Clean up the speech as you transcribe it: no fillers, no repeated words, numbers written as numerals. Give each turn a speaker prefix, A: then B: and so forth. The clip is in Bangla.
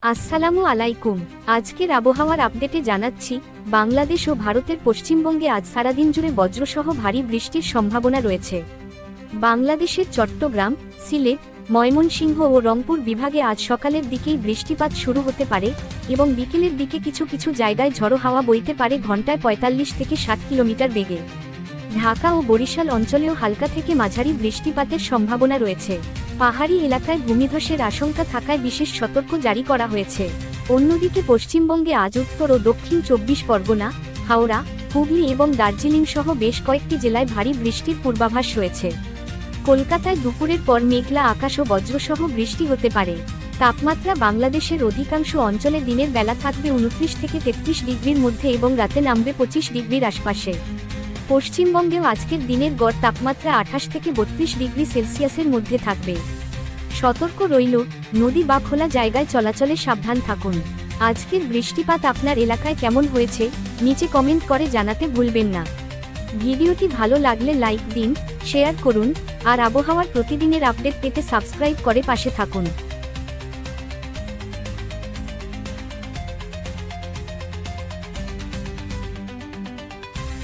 A: আসসালামু আলাইকুম। আজকের আবহাওয়ার আপডেটে জানাচ্ছি, বাংলাদেশ ও ভারতের পশ্চিমবঙ্গে আজ সারাদিন জুড়ে বজ্রসহ ভারী বৃষ্টির সম্ভাবনা রয়েছে। বাংলাদেশের চট্টগ্রাম, সিলেট, ময়মনসিংহ ও রংপুর বিভাগে আজ সকালের দিকেই বৃষ্টিপাত শুরু হতে পারে এবং বিকেলের দিকে কিছু কিছু জায়গায় ঝড়ো হাওয়া বইতে পারে ঘন্টায় ৪৫ থেকে ৬০ কিলোমিটার বেগে। ঢাকা ও বরিশাল অঞ্চলেও হালকা থেকে মাঝারি বৃষ্টিপাতের সম্ভাবনা রয়েছে। পাহাড়ি এলাকায় ভূমিধসের আশঙ্কা থাকায় বিশেষ সতর্ক জারি করা হয়েছে। অন্যদিকে পশ্চিমবঙ্গে আজ উত্তর ও দক্ষিণ ২৪ পরগনা, হাওড়া, হুগলি এবং দার্জিলিং সহ বেশ কয়েকটি জেলায় ভারী বৃষ্টির পূর্বাভাস রয়েছে। কলকাতায় দুপুরের পর মেঘলা আকাশ ও বজ্রসহ বৃষ্টি হতে পারে। তাপমাত্রা বাংলাদেশের অধিকাংশ অঞ্চলে দিনের বেলা থাকবে ২৯ থেকে ৩৩ ডিগ্রির মধ্যে এবং রাতে নামবে ২৫ ডিগ্রির আশপাশে। পশ্চিমবঙ্গেও আজকের দিনের গড় তাপমাত্রা ২৮ থেকে ৩২ ডিগ্রি সেলসিয়াসের মধ্যে থাকবে। সতর্ক রইল, নদী বা খোলা জায়গায় চলাচলে সাবধান থাকুন। আজকের বৃষ্টিপাত আপনার এলাকায় কেমন হয়েছে নিচে কমেন্ট করে জানাতে ভুলবেন না। ভিডিওটি ভালো লাগলে লাইক দিন, শেয়ার করুন আর আবহাওয়ার প্রতিদিনের আপডেট পেতে সাবস্ক্রাইব করে পাশে থাকুন।